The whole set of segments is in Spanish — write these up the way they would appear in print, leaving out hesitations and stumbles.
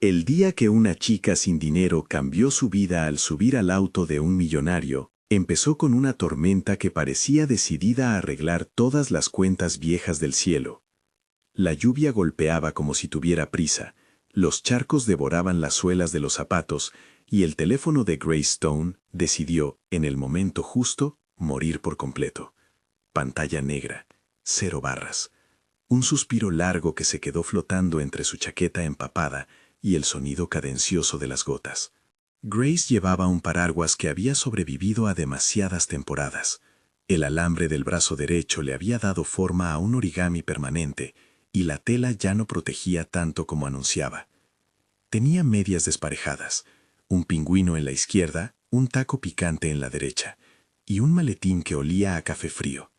El día que una chica sin dinero cambió su vida al subir al auto de un millonario, empezó con una tormenta que parecía decidida a arreglar todas las cuentas viejas del cielo. La lluvia golpeaba como si tuviera prisa, los charcos devoraban las suelas de los zapatos y el teléfono de Grace Stone decidió, en el momento justo, morir por completo. Pantalla negra, 0 barras. Un suspiro largo que se quedó flotando entre su chaqueta empapada y el sonido cadencioso de las gotas. Grace llevaba un paraguas que había sobrevivido a demasiadas temporadas. El alambre del brazo derecho le había dado forma a un origami permanente y la tela ya no protegía tanto como anunciaba. Tenía medias desparejadas, un pingüino en la izquierda, un taco picante en la derecha y un maletín que olía a café frío.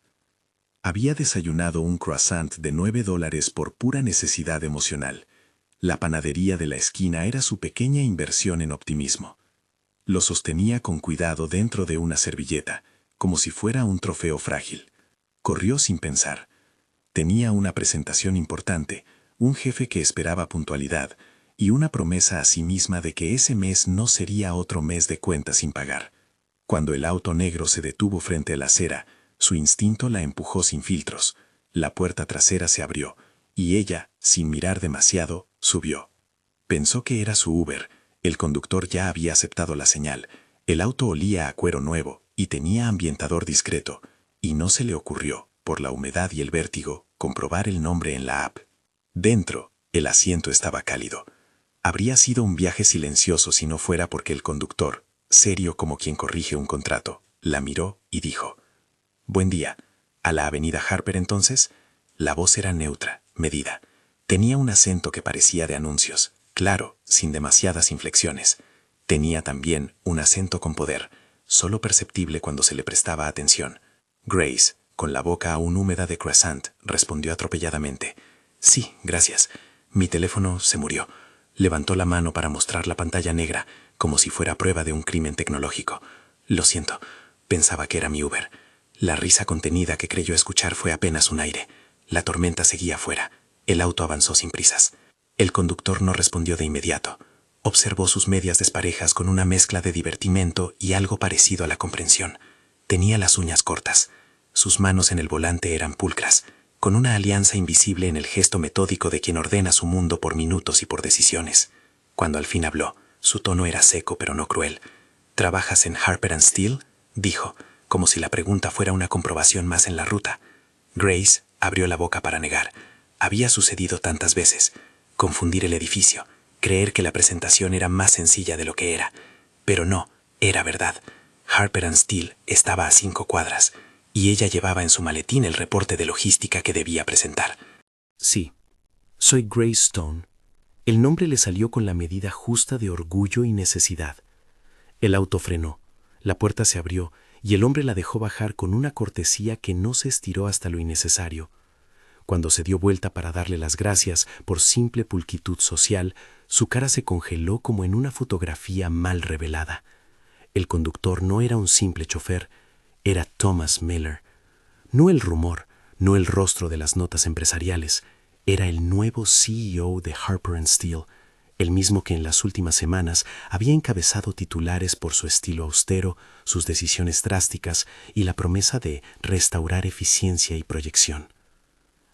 Había desayunado un croissant de $9 por pura necesidad emocional. La panadería de la esquina era su pequeña inversión en optimismo. Lo sostenía con cuidado dentro de una servilleta, como si fuera un trofeo frágil. Corrió sin pensar. Tenía una presentación importante, un jefe que esperaba puntualidad y una promesa a sí misma de que ese mes no sería otro mes de cuentas sin pagar. Cuando el auto negro se detuvo frente a la acera, su instinto la empujó sin filtros. La puerta trasera se abrió y ella, sin mirar demasiado, subió. Pensó que era su Uber. El conductor ya había aceptado la señal. El auto olía a cuero nuevo y tenía ambientador discreto, y no se le ocurrió, por la humedad y el vértigo, comprobar el nombre en la app. Dentro, el asiento estaba cálido. Habría sido un viaje silencioso si no fuera porque el conductor, serio como quien corrige un contrato, la miró y dijo: «Buen día. ¿A la avenida Harper entonces?». La voz era neutra, medida. Tenía un acento que parecía de anuncios, claro, sin demasiadas inflexiones. Tenía también un acento con poder, solo perceptible cuando se le prestaba atención. Grace, con la boca aún húmeda de croissant, respondió atropelladamente: «Sí, gracias. Mi teléfono se murió». Levantó la mano para mostrar la pantalla negra, como si fuera prueba de un crimen tecnológico. «Lo siento, pensaba que era mi Uber». La risa contenida que creyó escuchar fue apenas un aire. La tormenta seguía afuera. El auto avanzó sin prisas. El conductor no respondió de inmediato. Observó sus medias desparejas con una mezcla de divertimento y algo parecido a la comprensión. Tenía las uñas cortas. Sus manos en el volante eran pulcras, con una alianza invisible en el gesto metódico de quien ordena su mundo por minutos y por decisiones. Cuando al fin habló, su tono era seco pero no cruel. «¿Trabajas en Harper & Steel?», dijo, como si la pregunta fuera una comprobación más en la ruta. Grace abrió la boca para negar. Había sucedido tantas veces. Confundir el edificio, creer que la presentación era más sencilla de lo que era. Pero no, era verdad. Harper & Steel estaba a 5 cuadras, y ella llevaba en su maletín el reporte de logística que debía presentar. «Sí, soy Grace Stone». El nombre le salió con la medida justa de orgullo y necesidad. El auto frenó, la puerta se abrió y el hombre la dejó bajar con una cortesía que no se estiró hasta lo innecesario. Cuando se dio vuelta para darle las gracias por simple pulcritud social, su cara se congeló como en una fotografía mal revelada. El conductor no era un simple chofer, era Thomas Miller. No el rumor, no el rostro de las notas empresariales, era el nuevo CEO de Harper & Steel, el mismo que en las últimas semanas había encabezado titulares por su estilo austero, sus decisiones drásticas y la promesa de restaurar eficiencia y proyección.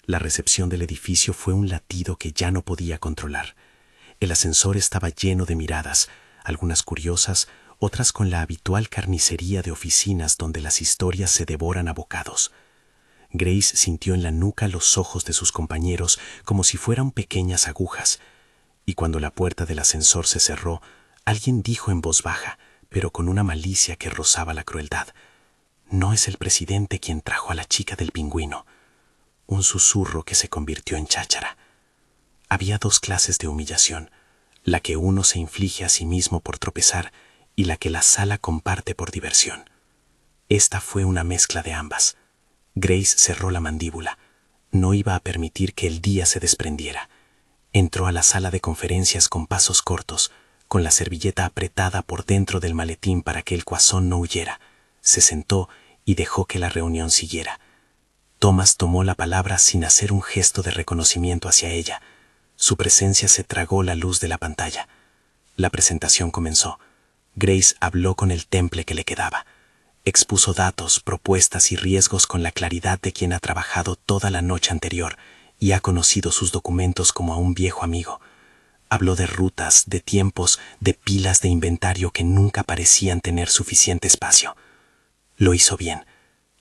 La recepción del edificio fue un latido que ya no podía controlar. El ascensor estaba lleno de miradas, algunas curiosas, otras con la habitual carnicería de oficinas donde las historias se devoran a bocados. Grace sintió en la nuca los ojos de sus compañeros como si fueran pequeñas agujas, y cuando la puerta del ascensor se cerró, alguien dijo en voz baja, pero con una malicia que rozaba la crueldad: «No es el presidente quien trajo a la chica del pingüino». Un susurro que se convirtió en cháchara. Había 2 clases de humillación, la que uno se inflige a sí mismo por tropezar y la que la sala comparte por diversión. Esta fue una mezcla de ambas. Grace cerró la mandíbula. No iba a permitir que el día se desprendiera. Entró a la sala de conferencias con pasos cortos, con la servilleta apretada por dentro del maletín para que el coazón no huyera. Se sentó y dejó que la reunión siguiera. Thomas tomó la palabra sin hacer un gesto de reconocimiento hacia ella. Su presencia se tragó la luz de la pantalla. La presentación comenzó. Grace habló con el temple que le quedaba. Expuso datos, propuestas y riesgos con la claridad de quien ha trabajado toda la noche anterior y ha conocido sus documentos como a un viejo amigo. Habló de rutas, de tiempos, de pilas de inventario que nunca parecían tener suficiente espacio. Lo hizo bien.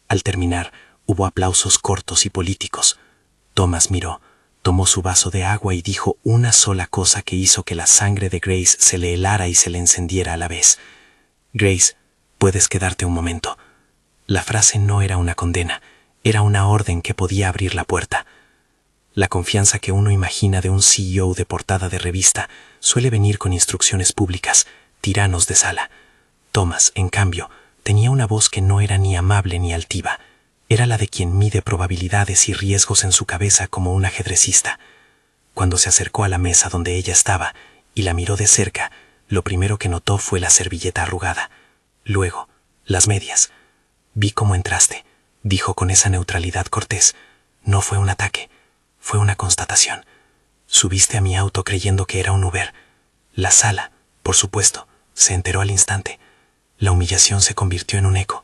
Al terminar, hubo aplausos cortos y políticos. Thomas miró, tomó su vaso de agua y dijo una sola cosa que hizo que la sangre de Grace se le helara y se le encendiera a la vez. Grace, puedes quedarte un momento. La frase no era una condena, era una orden que podía abrir la puerta. La confianza que uno imagina de un CEO de portada de revista suele venir con instrucciones públicas, tiranos de sala. Thomas, en cambio, tenía una voz que no era ni amable ni altiva. Era la de quien mide probabilidades y riesgos en su cabeza como un ajedrecista. Cuando se acercó a la mesa donde ella estaba y la miró de cerca, lo primero que notó fue la servilleta arrugada. Luego, las medias. Vi cómo entraste, dijo con esa neutralidad cortés. No fue un ataque, fue una constatación. Subiste a mi auto creyendo que era un Uber. La sala, por supuesto, se enteró al instante. La humillación se convirtió en un eco.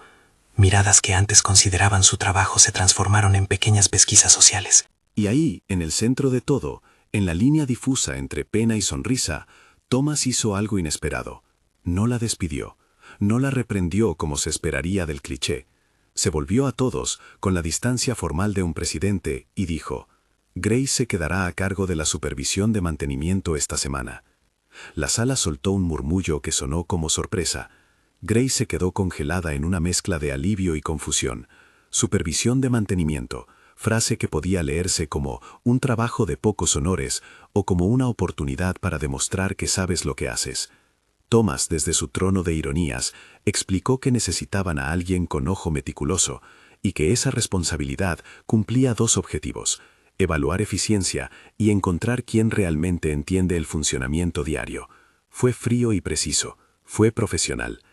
Miradas que antes consideraban su trabajo se transformaron en pequeñas pesquisas sociales. Y ahí, en el centro de todo, en la línea difusa entre pena y sonrisa, Thomas hizo algo inesperado. No la despidió, no la reprendió como se esperaría del cliché. Se volvió a todos, con la distancia formal de un presidente, y dijo: Grace se quedará a cargo de la supervisión de mantenimiento esta semana. La sala soltó un murmullo que sonó como sorpresa. Grace se quedó congelada en una mezcla de alivio y confusión. Supervisión de mantenimiento, frase que podía leerse como un trabajo de pocos honores o como una oportunidad para demostrar que sabes lo que haces. Thomas, desde su trono de ironías, explicó que necesitaban a alguien con ojo meticuloso y que esa responsabilidad cumplía dos objetivos: evaluar eficiencia y encontrar quién realmente entiende el funcionamiento diario. Fue frío y preciso, fue profesional.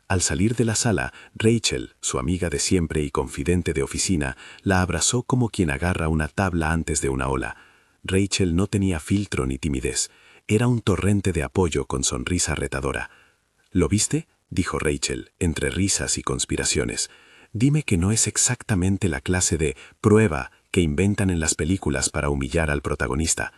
Al salir de la sala, Rachel, su amiga de siempre y confidente de oficina, la abrazó como quien agarra una tabla antes de una ola. Rachel no tenía filtro ni timidez. Era un torrente de apoyo con sonrisa retadora. ¿Lo viste?, dijo Rachel, entre risas y conspiraciones. Dime que no es exactamente la clase de prueba que inventan en las películas para humillar al protagonista.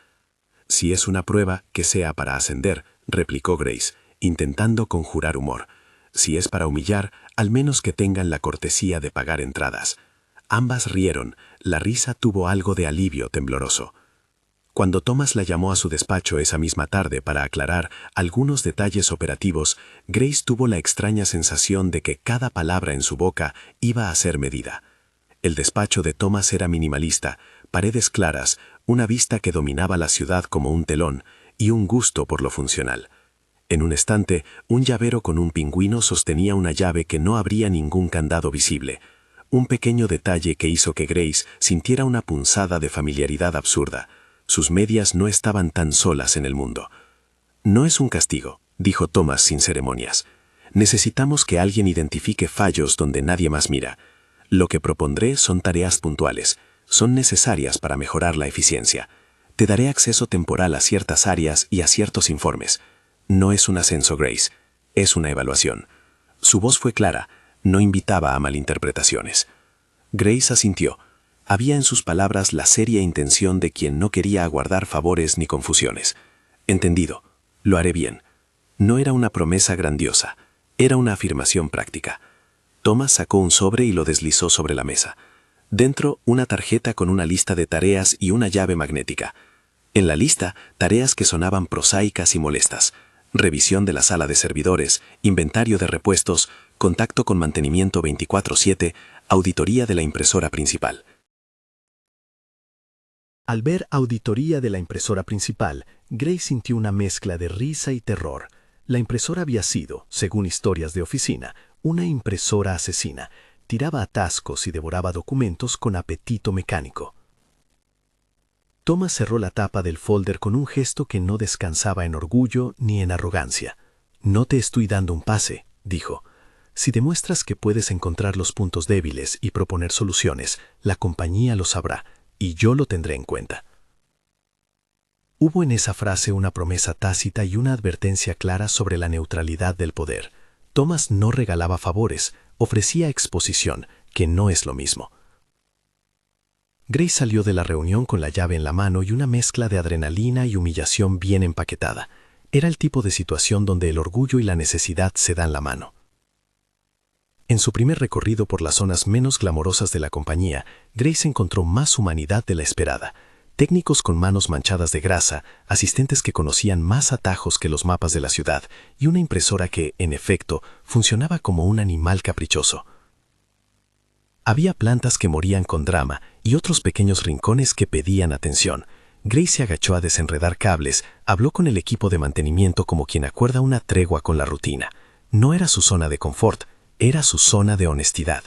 Si es una prueba, que sea para ascender, replicó Grace, intentando conjurar humor. Si es para humillar, al menos que tengan la cortesía de pagar entradas. Ambas rieron, la risa tuvo algo de alivio tembloroso. Cuando Thomas la llamó a su despacho esa misma tarde para aclarar algunos detalles operativos, Grace tuvo la extraña sensación de que cada palabra en su boca iba a ser medida. El despacho de Thomas era minimalista, paredes claras, una vista que dominaba la ciudad como un telón y un gusto por lo funcional. En un estante, un llavero con un pingüino sostenía una llave que no abría ningún candado visible. Un pequeño detalle que hizo que Grace sintiera una punzada de familiaridad absurda. Sus medias no estaban tan solas en el mundo. No es un castigo, dijo Thomas sin ceremonias. Necesitamos que alguien identifique fallos donde nadie más mira. Lo que propondré son tareas puntuales. Son necesarias para mejorar la eficiencia. Te daré acceso temporal a ciertas áreas y a ciertos informes. No es un ascenso, Grace. Es una evaluación. Su voz fue clara. No invitaba a malinterpretaciones. Grace asintió. Había en sus palabras la seria intención de quien no quería aguardar favores ni confusiones. Entendido. Lo haré bien. No era una promesa grandiosa. Era una afirmación práctica. Thomas sacó un sobre y lo deslizó sobre la mesa. Dentro, una tarjeta con una lista de tareas y una llave magnética. En la lista, tareas que sonaban prosaicas y molestas. Revisión de la sala de servidores, inventario de repuestos, contacto con mantenimiento 24/7, auditoría de la impresora principal. Al ver auditoría de la impresora principal, Grace sintió una mezcla de risa y terror. La impresora había sido, según historias de oficina, una impresora asesina. Tiraba atascos y devoraba documentos con apetito mecánico. Thomas cerró la tapa del folder con un gesto que no descansaba en orgullo ni en arrogancia. No te estoy dando un pase, dijo. Si demuestras que puedes encontrar los puntos débiles y proponer soluciones, la compañía lo sabrá y yo lo tendré en cuenta. Hubo en esa frase una promesa tácita y una advertencia clara sobre la neutralidad del poder. Thomas no regalaba favores, ofrecía exposición, que no es lo mismo. Grace salió de la reunión con la llave en la mano y una mezcla de adrenalina y humillación bien empaquetada. Era el tipo de situación donde el orgullo y la necesidad se dan la mano. En su primer recorrido por las zonas menos glamorosas de la compañía, Grace encontró más humanidad de la esperada. Técnicos con manos manchadas de grasa, asistentes que conocían más atajos que los mapas de la ciudad y una impresora que, en efecto, funcionaba como un animal caprichoso. Había plantas que morían con drama y otros pequeños rincones que pedían atención. Grace se agachó a desenredar cables, habló con el equipo de mantenimiento como quien acuerda una tregua con la rutina. No era su zona de confort, era su zona de honestidad.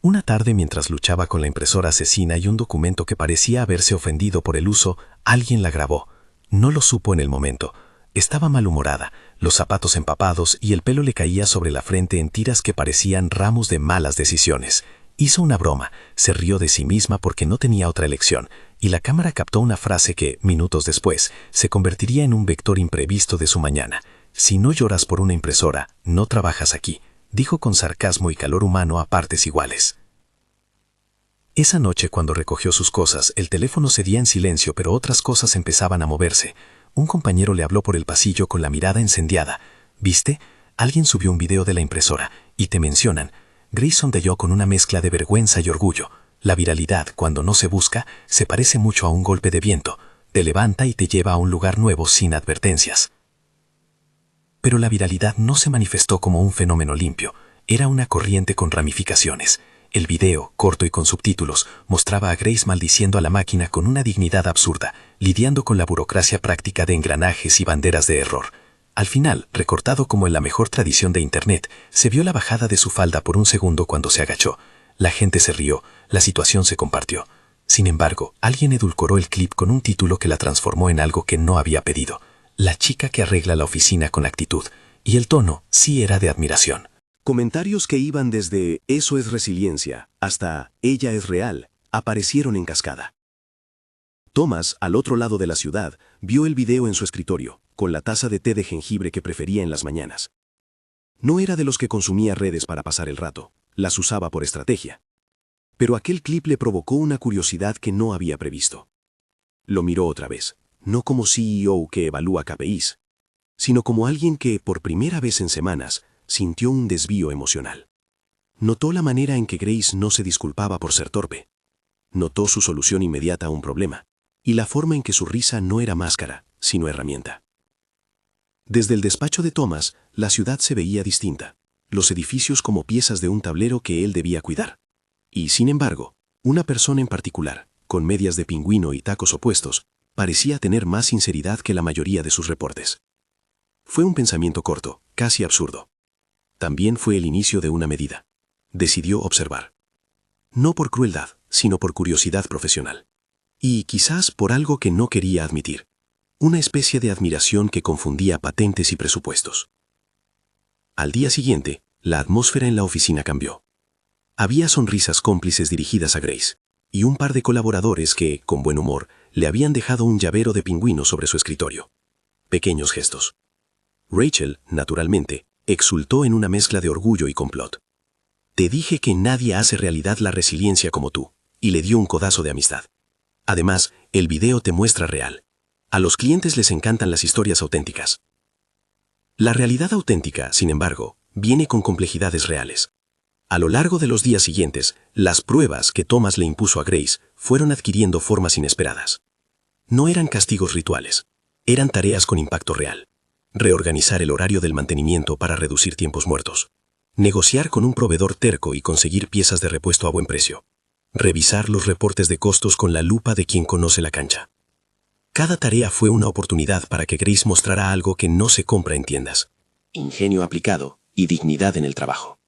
Una tarde, mientras luchaba con la impresora asesina y un documento que parecía haberse ofendido por el uso, alguien la grabó. No lo supo en el momento. Estaba malhumorada, los zapatos empapados y el pelo le caía sobre la frente en tiras que parecían ramos de malas decisiones. Hizo una broma, se rió de sí misma porque no tenía otra elección, y la cámara captó una frase que, minutos después, se convertiría en un vector imprevisto de su mañana. «Si no lloras por una impresora, no trabajas aquí», dijo con sarcasmo y calor humano a partes iguales. Esa noche, cuando recogió sus cosas, el teléfono cedía en silencio, pero otras cosas empezaban a moverse. Un compañero le habló por el pasillo con la mirada encendiada. «¿Viste? Alguien subió un video de la impresora, y te mencionan». Grace sondeó con una mezcla de vergüenza y orgullo. La viralidad, cuando no se busca, se parece mucho a un golpe de viento. Te levanta y te lleva a un lugar nuevo sin advertencias. Pero la viralidad no se manifestó como un fenómeno limpio. Era una corriente con ramificaciones. El video, corto y con subtítulos, mostraba a Grace maldiciendo a la máquina con una dignidad absurda, lidiando con la burocracia práctica de engranajes y banderas de error. Al final, recortado como en la mejor tradición de Internet, se vio la bajada de su falda por un segundo cuando se agachó. La gente se rió, la situación se compartió. Sin embargo, alguien edulcoró el clip con un título que la transformó en algo que no había pedido. La chica que arregla la oficina con actitud. Y el tono sí era de admiración. Comentarios que iban desde «eso es resiliencia» hasta «ella es real» aparecieron en cascada. Thomas, al otro lado de la ciudad, vio el video en su escritorio, con la taza de té de jengibre que prefería en las mañanas. No era de los que consumía redes para pasar el rato, las usaba por estrategia. Pero aquel clip le provocó una curiosidad que no había previsto. Lo miró otra vez, no como CEO que evalúa KPIs, sino como alguien que, por primera vez en semanas, sintió un desvío emocional. Notó la manera en que Grace no se disculpaba por ser torpe. Notó su solución inmediata a un problema, y la forma en que su risa no era máscara, sino herramienta. Desde el despacho de Thomas, la ciudad se veía distinta, los edificios como piezas de un tablero que él debía cuidar. Y, sin embargo, una persona en particular, con medias de pingüino y tacos opuestos, parecía tener más sinceridad que la mayoría de sus reportes. Fue un pensamiento corto, casi absurdo. También fue el inicio de una medida. Decidió observar. No por crueldad, sino por curiosidad profesional. Y quizás por algo que no quería admitir. Una especie de admiración que confundía patentes y presupuestos. Al día siguiente, la atmósfera en la oficina cambió. Había sonrisas cómplices dirigidas a Grace, y un par de colaboradores que, con buen humor, le habían dejado un llavero de pingüino sobre su escritorio. Pequeños gestos. Rachel, naturalmente, exultó en una mezcla de orgullo y complot. «Te dije que nadie hace realidad la resiliencia como tú», y le dio un codazo de amistad. Además, el video te muestra real. A los clientes les encantan las historias auténticas. La realidad auténtica, sin embargo, viene con complejidades reales. A lo largo de los días siguientes, las pruebas que Thomas le impuso a Grace fueron adquiriendo formas inesperadas. No eran castigos rituales, eran tareas con impacto real. Reorganizar el horario del mantenimiento para reducir tiempos muertos. Negociar con un proveedor terco y conseguir piezas de repuesto a buen precio. Revisar los reportes de costos con la lupa de quien conoce la cancha. Cada tarea fue una oportunidad para que Grace mostrara algo que no se compra en tiendas. Ingenio aplicado y dignidad en el trabajo.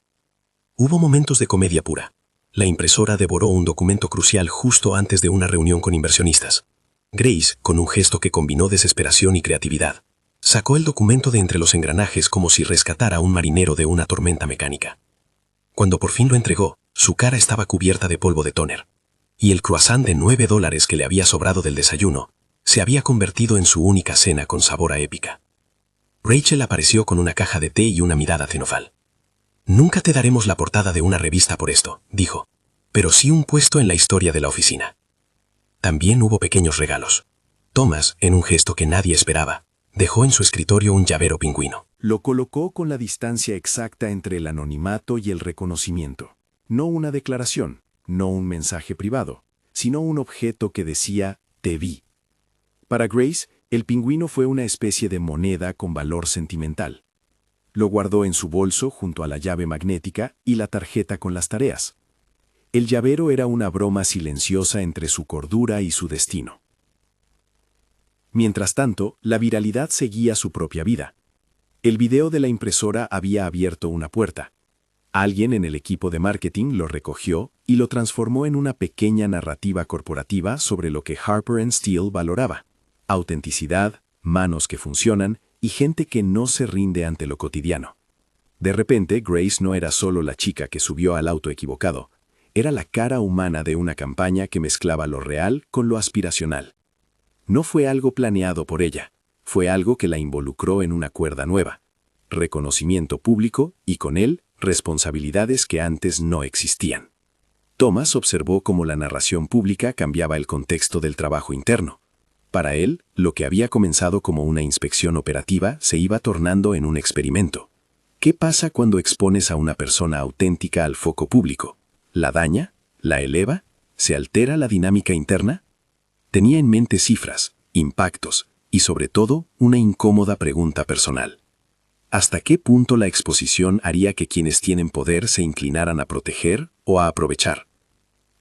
Hubo momentos de comedia pura. La impresora devoró un documento crucial justo antes de una reunión con inversionistas. Grace, con un gesto que combinó desesperación y creatividad, sacó el documento de entre los engranajes como si rescatara a un marinero de una tormenta mecánica. Cuando por fin lo entregó, su cara estaba cubierta de polvo de tóner. Y el croissant de $9 que le había sobrado del desayuno se había convertido en su única cena con sabor a épica. Rachel apareció con una caja de té y una mirada xenofal. «Nunca te daremos la portada de una revista por esto», dijo, «pero sí un puesto en la historia de la oficina». También hubo pequeños regalos. Thomas, en un gesto que nadie esperaba, dejó en su escritorio un llavero pingüino. Lo colocó con la distancia exacta entre el anonimato y el reconocimiento. No una declaración, no un mensaje privado, sino un objeto que decía, «te vi». Para Grace, el pingüino fue una especie de moneda con valor sentimental. Lo guardó en su bolso junto a la llave magnética y la tarjeta con las tareas. El llavero era una broma silenciosa entre su cordura y su destino. Mientras tanto, la viralidad seguía su propia vida. El video de la impresora había abierto una puerta. Alguien en el equipo de marketing lo recogió y lo transformó en una pequeña narrativa corporativa sobre lo que Harper & Steel valoraba: autenticidad, manos que funcionan y gente que no se rinde ante lo cotidiano. De repente, Grace no era solo la chica que subió al auto equivocado, era la cara humana de una campaña que mezclaba lo real con lo aspiracional. No fue algo planeado por ella, fue algo que la involucró en una cuerda nueva: reconocimiento público y con él responsabilidades que antes no existían. Thomas observó cómo la narración pública cambiaba el contexto del trabajo interno. Para él, lo que había comenzado como una inspección operativa se iba tornando en un experimento. ¿Qué pasa cuando expones a una persona auténtica al foco público? ¿La daña? ¿La eleva? ¿Se altera la dinámica interna? Tenía en mente cifras, impactos y, sobre todo, una incómoda pregunta personal. ¿Hasta qué punto la exposición haría que quienes tienen poder se inclinaran a proteger o a aprovechar?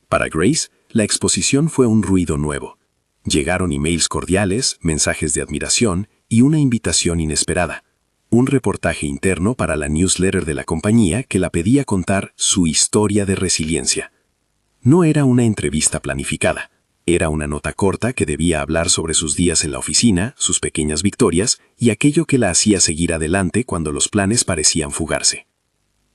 Para Grace, la exposición fue un ruido nuevo. Llegaron emails cordiales, mensajes de admiración y una invitación inesperada. Un reportaje interno para la newsletter de la compañía que la pedía contar su historia de resiliencia. No era una entrevista planificada. Era una nota corta que debía hablar sobre sus días en la oficina, sus pequeñas victorias y aquello que la hacía seguir adelante cuando los planes parecían fugarse.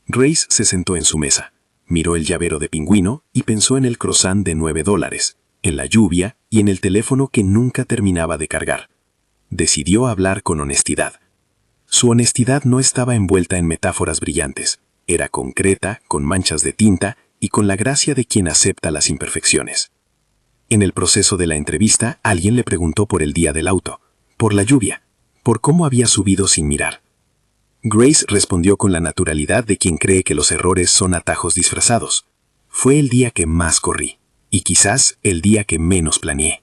Grace se sentó en su mesa, miró el llavero de pingüino y pensó en el croissant de $9, en la lluvia y en el teléfono que nunca terminaba de cargar. Decidió hablar con honestidad. Su honestidad no estaba envuelta en metáforas brillantes. Era concreta, con manchas de tinta y con la gracia de quien acepta las imperfecciones. En el proceso de la entrevista, alguien le preguntó por el día del auto, por la lluvia, por cómo había subido sin mirar. Grace respondió con la naturalidad de quien cree que los errores son atajos disfrazados. Fue el día que más corrí, y quizás el día que menos planeé.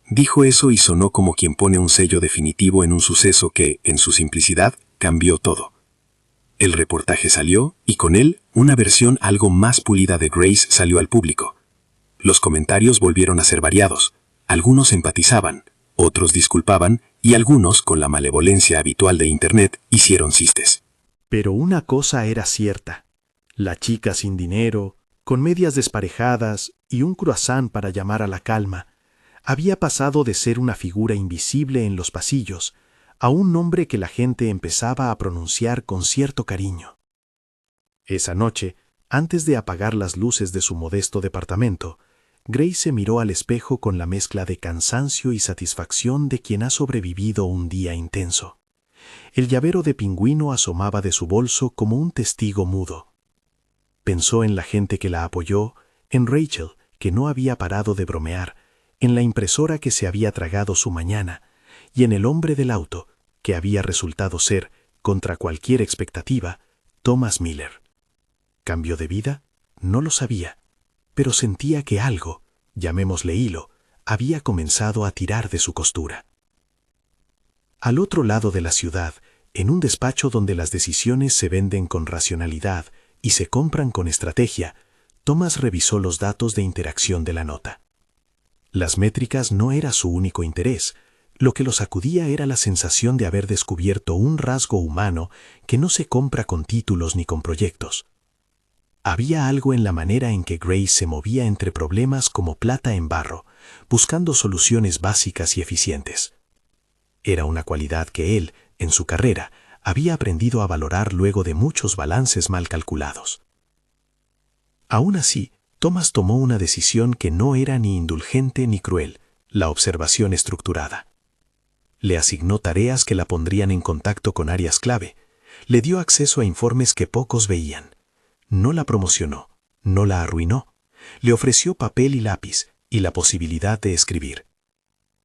Dijo eso y sonó como quien pone un sello definitivo en un suceso que, en su simplicidad, cambió todo. El reportaje salió, y con él, una versión algo más pulida de Grace salió al público. Los comentarios volvieron a ser variados. Algunos empatizaban, otros disculpaban, y algunos, con la malevolencia habitual de Internet, hicieron chistes. Pero una cosa era cierta: la chica sin dinero, con medias desparejadas y un croissant para llamar a la calma, había pasado de ser una figura invisible en los pasillos a un nombre que la gente empezaba a pronunciar con cierto cariño. Esa noche, antes de apagar las luces de su modesto departamento, Grace se miró al espejo con la mezcla de cansancio y satisfacción de quien ha sobrevivido un día intenso. El llavero de pingüino asomaba de su bolso como un testigo mudo. Pensó en la gente que la apoyó, en Rachel, que no había parado de bromear, en la impresora que se había tragado su mañana, y en el hombre del auto, que había resultado ser, contra cualquier expectativa, Thomas Miller. ¿Cambió de vida? No lo sabía, pero sentía que algo, llamémosle hilo, había comenzado a tirar de su costura. Al otro lado de la ciudad, en un despacho donde las decisiones se venden con racionalidad y se compran con estrategia, Thomas revisó los datos de interacción de la nota. Las métricas no era su único interés. Lo que lo sacudía era la sensación de haber descubierto un rasgo humano que no se compra con títulos ni con proyectos. Había algo en la manera en que Grace se movía entre problemas como plata en barro, buscando soluciones básicas y eficientes. Era una cualidad que él, en su carrera, había aprendido a valorar luego de muchos balances mal calculados. Aún así, Thomas tomó una decisión que no era ni indulgente ni cruel, la observación estructurada. Le asignó tareas que la pondrían en contacto con áreas clave. Le dio acceso a informes que pocos veían. No la promocionó, no la arruinó. Le ofreció papel y lápiz y la posibilidad de escribir.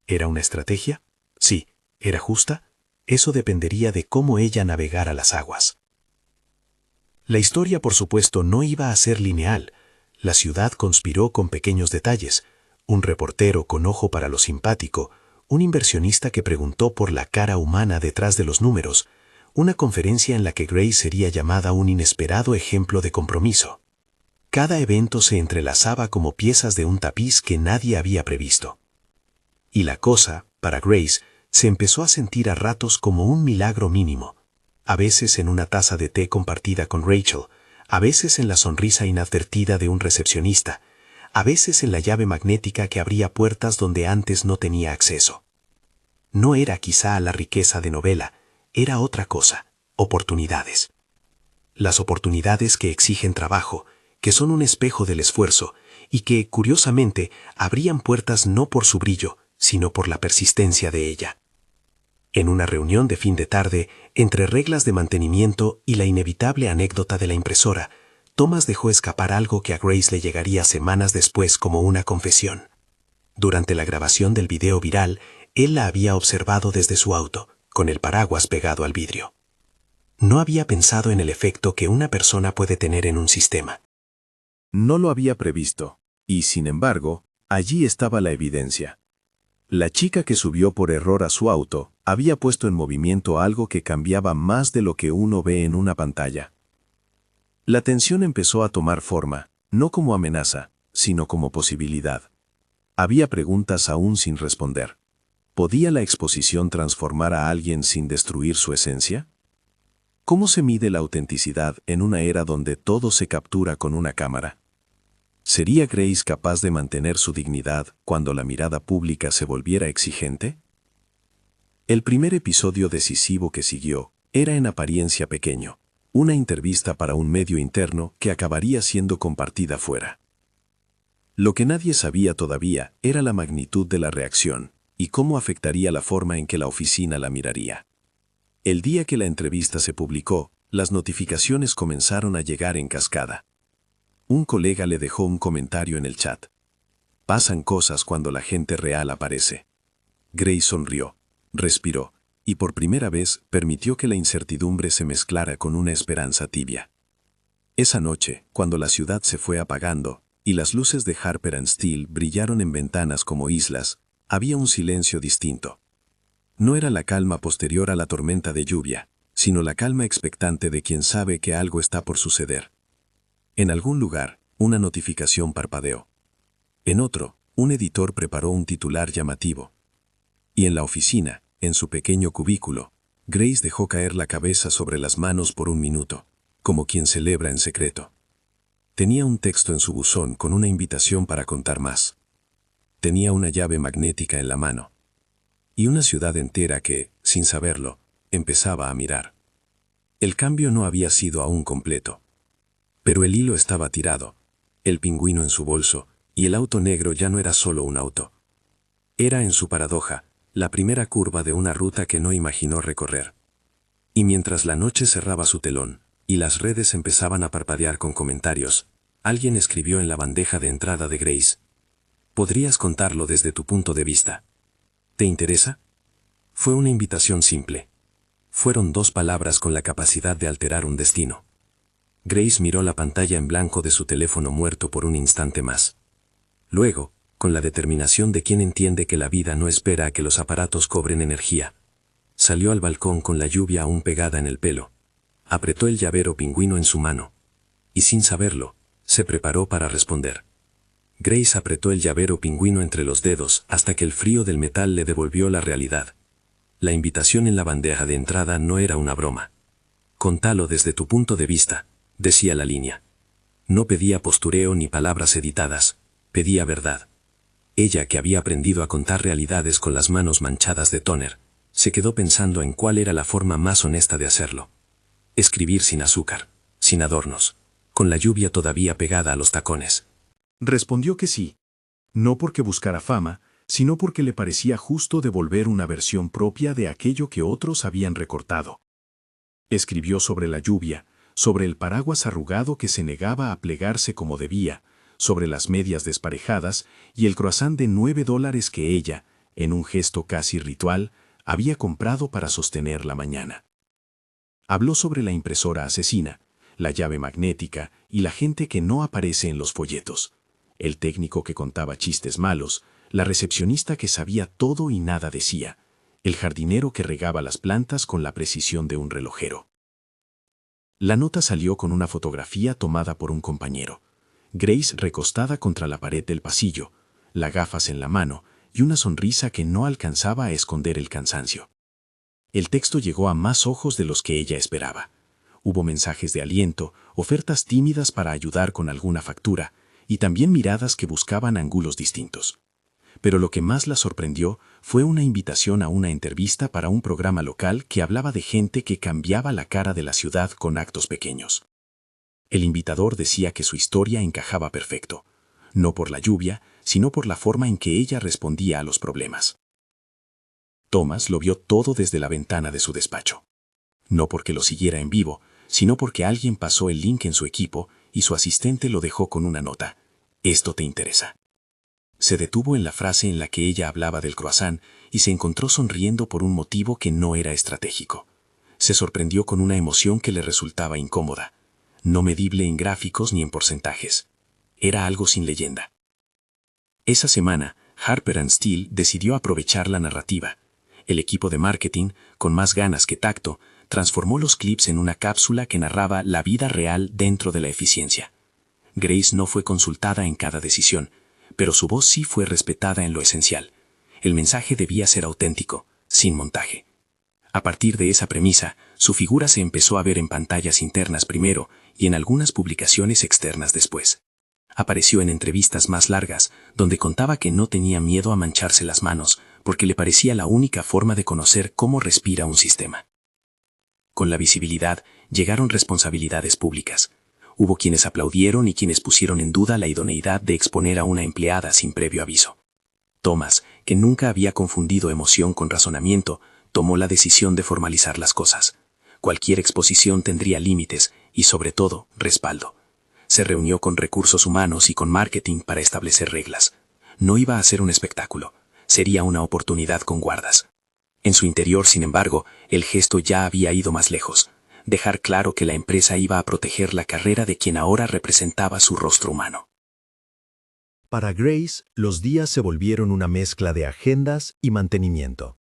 ¿Era una estrategia? Sí. ¿Era justa? Eso dependería de cómo ella navegara las aguas. La historia, por supuesto, no iba a ser lineal. La ciudad conspiró con pequeños detalles. Un reportero con ojo para lo simpático, un inversionista que preguntó por la cara humana detrás de los números, una conferencia en la que Grace sería llamada un inesperado ejemplo de compromiso. Cada evento se entrelazaba como piezas de un tapiz que nadie había previsto. Y la cosa, para Grace, se empezó a sentir a ratos como un milagro mínimo, a veces en una taza de té compartida con Rachel, a veces en la sonrisa inadvertida de un recepcionista, a veces en la llave magnética que abría puertas donde antes no tenía acceso. No era quizá la riqueza de novela, era otra cosa, oportunidades. Las oportunidades que exigen trabajo, que son un espejo del esfuerzo y que, curiosamente, abrían puertas no por su brillo, sino por la persistencia de ella. En una reunión de fin de tarde, entre reglas de mantenimiento y la inevitable anécdota de la impresora, Thomas dejó escapar algo que a Grace le llegaría semanas después como una confesión. Durante la grabación del video viral, él la había observado desde su auto, con el paraguas pegado al vidrio. No había pensado en el efecto que una persona puede tener en un sistema. No lo había previsto, y sin embargo, allí estaba la evidencia. La chica que subió por error a su auto había puesto en movimiento algo que cambiaba más de lo que uno ve en una pantalla. La tensión empezó a tomar forma, no como amenaza, sino como posibilidad. Había preguntas aún sin responder. ¿Podía la exposición transformar a alguien sin destruir su esencia? ¿Cómo se mide la autenticidad en una era donde todo se captura con una cámara? ¿Sería Grace capaz de mantener su dignidad cuando la mirada pública se volviera exigente? El primer episodio decisivo que siguió era en apariencia pequeño, una entrevista para un medio interno que acabaría siendo compartida fuera. Lo que nadie sabía todavía era la magnitud de la reacción y cómo afectaría la forma en que la oficina la miraría. El día que la entrevista se publicó, las notificaciones comenzaron a llegar en cascada. Un colega le dejó un comentario en el chat. Pasan cosas cuando la gente real aparece. Grace sonrió, respiró, y por primera vez permitió que la incertidumbre se mezclara con una esperanza tibia. Esa noche, cuando la ciudad se fue apagando, y las luces de Harper & Steel brillaron en ventanas como islas, había un silencio distinto. No era la calma posterior a la tormenta de lluvia, sino la calma expectante de quien sabe que algo está por suceder. En algún lugar, una notificación parpadeó. En otro, un editor preparó un titular llamativo. Y en la oficina, en su pequeño cubículo, Grace dejó caer la cabeza sobre las manos por un minuto, como quien celebra en secreto. Tenía un texto en su buzón con una invitación para contar más. Tenía una llave magnética en la mano. Y una ciudad entera que, sin saberlo, empezaba a mirar. El cambio no había sido aún completo. Pero el hilo estaba tirado, el pingüino en su bolso, y el auto negro ya no era solo un auto. Era, en su paradoja, la primera curva de una ruta que no imaginó recorrer. Y mientras la noche cerraba su telón, y las redes empezaban a parpadear con comentarios, alguien escribió en la bandeja de entrada de Grace: «¿Podrías contarlo desde tu punto de vista? ¿Te interesa?». Fue una invitación simple. Fueron 2 palabras con la capacidad de alterar un destino. Grace miró la pantalla en blanco de su teléfono muerto por un instante más. Luego, con la determinación de quien entiende que la vida no espera a que los aparatos cobren energía, salió al balcón con la lluvia aún pegada en el pelo. Apretó el llavero pingüino en su mano. Y sin saberlo, se preparó para responder. Grace apretó el llavero pingüino entre los dedos hasta que el frío del metal le devolvió la realidad. La invitación en la bandeja de entrada no era una broma. «Contalo desde tu punto de vista», decía la línea. No pedía postureo ni palabras editadas, pedía verdad. Ella, que había aprendido a contar realidades con las manos manchadas de tóner, se quedó pensando en cuál era la forma más honesta de hacerlo. Escribir sin azúcar, sin adornos, con la lluvia todavía pegada a los tacones. Respondió que sí. No porque buscara fama, sino porque le parecía justo devolver una versión propia de aquello que otros habían recortado. Escribió sobre la lluvia, sobre el paraguas arrugado que se negaba a plegarse como debía, sobre las medias desparejadas y el croissant de $9 que ella, en un gesto casi ritual, había comprado para sostener la mañana. Habló sobre la impresora asesina, la llave magnética y la gente que no aparece en los folletos, el técnico que contaba chistes malos, la recepcionista que sabía todo y nada decía, el jardinero que regaba las plantas con la precisión de un relojero. La nota salió con una fotografía tomada por un compañero. Grace recostada contra la pared del pasillo, las gafas en la mano y una sonrisa que no alcanzaba a esconder el cansancio. El texto llegó a más ojos de los que ella esperaba. Hubo mensajes de aliento, ofertas tímidas para ayudar con alguna factura y también miradas que buscaban ángulos distintos. Pero lo que más la sorprendió fue una invitación a una entrevista para un programa local que hablaba de gente que cambiaba la cara de la ciudad con actos pequeños. El invitador decía que su historia encajaba perfecto, no por la lluvia, sino por la forma en que ella respondía a los problemas. Thomas lo vio todo desde la ventana de su despacho. No porque lo siguiera en vivo, sino porque alguien pasó el link en su equipo y su asistente lo dejó con una nota. «Esto te interesa». Se detuvo en la frase en la que ella hablaba del croissant y se encontró sonriendo por un motivo que no era estratégico. Se sorprendió con una emoción que le resultaba incómoda, no medible en gráficos ni en porcentajes. Era algo sin leyenda. Esa semana, Harper & Steele decidió aprovechar la narrativa. El equipo de marketing, con más ganas que tacto, transformó los clips en una cápsula que narraba la vida real dentro de la eficiencia. Grace no fue consultada en cada decisión, pero su voz sí fue respetada en lo esencial. El mensaje debía ser auténtico, sin montaje. A partir de esa premisa, su figura se empezó a ver en pantallas internas primero y en algunas publicaciones externas después. Apareció en entrevistas más largas, donde contaba que no tenía miedo a mancharse las manos, porque le parecía la única forma de conocer cómo respira un sistema. Con la visibilidad llegaron responsabilidades públicas. Hubo quienes aplaudieron y quienes pusieron en duda la idoneidad de exponer a una empleada sin previo aviso. Thomas, que nunca había confundido emoción con razonamiento, tomó la decisión de formalizar las cosas. Cualquier exposición tendría límites y, sobre todo, respaldo. Se reunió con recursos humanos y con marketing para establecer reglas. No iba a ser un espectáculo, sería una oportunidad con guardas. En su interior, sin embargo, el gesto ya había ido más lejos. Dejar claro que la empresa iba a proteger la carrera de quien ahora representaba su rostro humano. Para Grace, los días se volvieron una mezcla de agendas y mantenimiento.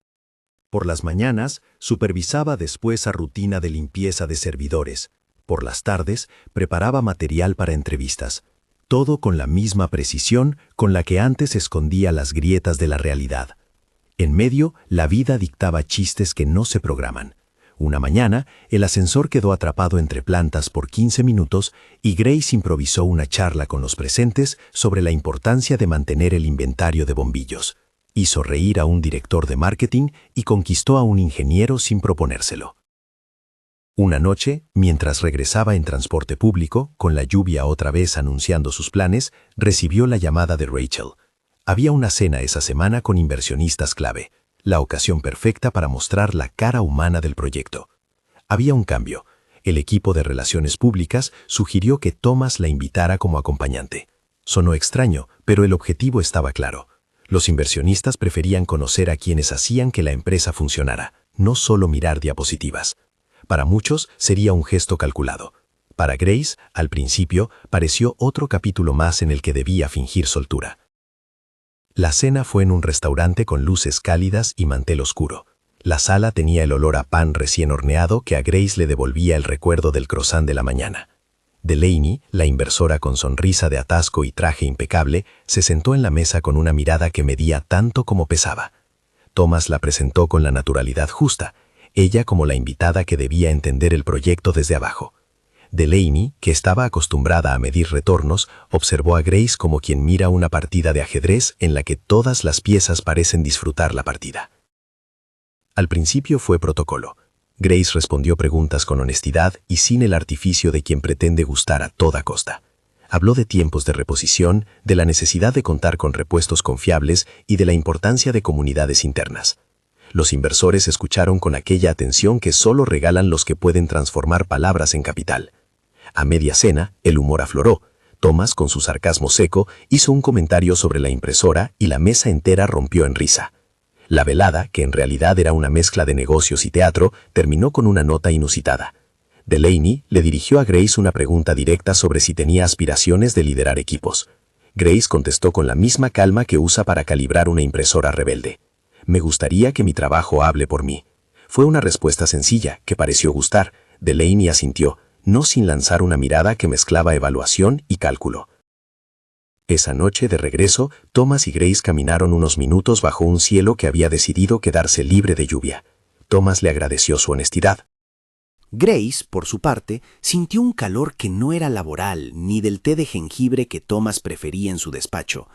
Por las mañanas, supervisaba después a rutina de limpieza de servidores. Por las tardes, preparaba material para entrevistas. Todo con la misma precisión con la que antes escondía las grietas de la realidad. En medio, la vida dictaba chistes que no se programan. Una mañana, el ascensor quedó atrapado entre plantas por 15 minutos y Grace improvisó una charla con los presentes sobre la importancia de mantener el inventario de bombillos. Hizo reír a un director de marketing y conquistó a un ingeniero sin proponérselo. Una noche, mientras regresaba en transporte público, con la lluvia otra vez anunciando sus planes, recibió la llamada de Rachel. Había una cena esa semana con inversionistas clave, la ocasión perfecta para mostrar la cara humana del proyecto. Había un cambio. El equipo de relaciones públicas sugirió que Thomas la invitara como acompañante. Sonó extraño, pero el objetivo estaba claro. Los inversionistas preferían conocer a quienes hacían que la empresa funcionara, no solo mirar diapositivas. Para muchos sería un gesto calculado. Para Grace, al principio, pareció otro capítulo más en el que debía fingir soltura. La cena fue en un restaurante con luces cálidas y mantel oscuro. La sala tenía el olor a pan recién horneado que a Grace le devolvía el recuerdo del croissant de la mañana. Delaney, la inversora con sonrisa de atasco y traje impecable, se sentó en la mesa con una mirada que medía tanto como pesaba. Thomas la presentó con la naturalidad justa, ella como la invitada que debía entender el proyecto desde abajo. Delaney, que estaba acostumbrada a medir retornos, observó a Grace como quien mira una partida de ajedrez en la que todas las piezas parecen disfrutar la partida. Al principio fue protocolo. Grace respondió preguntas con honestidad y sin el artificio de quien pretende gustar a toda costa. Habló de tiempos de reposición, de la necesidad de contar con repuestos confiables y de la importancia de comunidades internas. Los inversores escucharon con aquella atención que solo regalan los que pueden transformar palabras en capital. A media cena, el humor afloró. Thomas, con su sarcasmo seco, hizo un comentario sobre la impresora y la mesa entera rompió en risa. La velada, que en realidad era una mezcla de negocios y teatro, terminó con una nota inusitada. Delaney le dirigió a Grace una pregunta directa sobre si tenía aspiraciones de liderar equipos. Grace contestó con la misma calma que usa para calibrar una impresora rebelde. Me gustaría que mi trabajo hable por mí. Fue una respuesta sencilla, que pareció gustar. Delaney asintió, no sin lanzar una mirada que mezclaba evaluación y cálculo. Esa noche de regreso, Thomas y Grace caminaron unos minutos bajo un cielo que había decidido quedarse libre de lluvia. Thomas le agradeció su honestidad. Grace, por su parte, sintió un calor que no era laboral ni del té de jengibre que Thomas prefería en su despacho.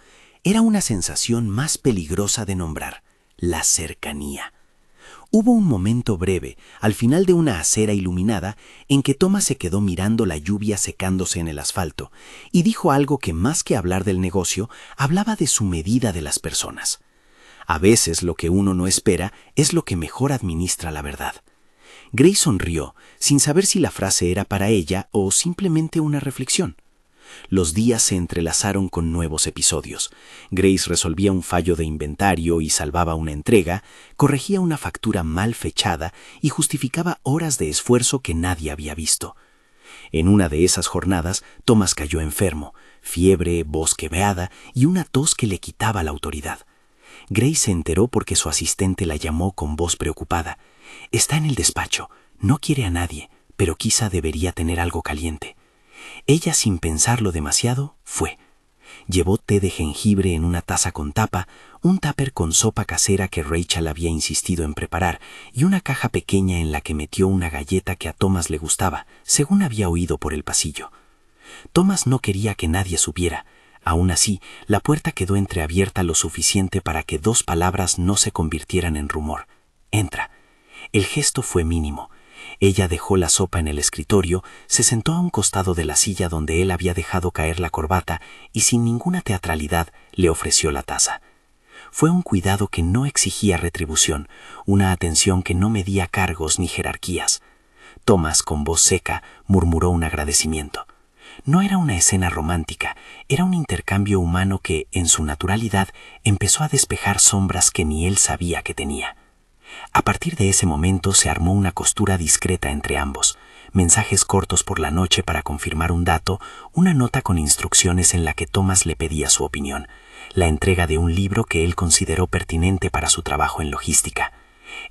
Era una sensación más peligrosa de nombrar, la cercanía. Hubo un momento breve, al final de una acera iluminada, en que Thomas se quedó mirando la lluvia secándose en el asfalto y dijo algo que más que hablar del negocio, hablaba de su medida de las personas. A veces lo que uno no espera es lo que mejor administra la verdad. Grace sonrió, sin saber si la frase era para ella o simplemente una reflexión. Los días se entrelazaron con nuevos episodios. Grace resolvía un fallo de inventario y salvaba una entrega, corregía una factura mal fechada y justificaba horas de esfuerzo que nadie había visto. En una de esas jornadas, Thomas cayó enfermo, fiebre, voz quebrada y una tos que le quitaba la autoridad. Grace se enteró porque su asistente la llamó con voz preocupada. Está en el despacho, no quiere a nadie, pero quizá debería tener algo caliente. Ella, sin pensarlo demasiado, fue. Llevó té de jengibre en una taza con tapa, un tupper con sopa casera que Rachel había insistido en preparar y una caja pequeña en la que metió una galleta que a Thomas le gustaba, según había oído por el pasillo. Thomas no quería que nadie supiera. Aún así, la puerta quedó entreabierta lo suficiente para que 2 palabras no se convirtieran en rumor. Entra. El gesto fue mínimo. Ella dejó la sopa en el escritorio, se sentó a un costado de la silla donde él había dejado caer la corbata y sin ninguna teatralidad le ofreció la taza. Fue un cuidado que no exigía retribución, una atención que no medía cargos ni jerarquías. Thomas, con voz seca, murmuró un agradecimiento. No era una escena romántica, era un intercambio humano que, en su naturalidad, empezó a despejar sombras que ni él sabía que tenía. A partir de ese momento se armó una costura discreta entre ambos, mensajes cortos por la noche para confirmar un dato, una nota con instrucciones en la que Thomas le pedía su opinión, la entrega de un libro que él consideró pertinente para su trabajo en logística.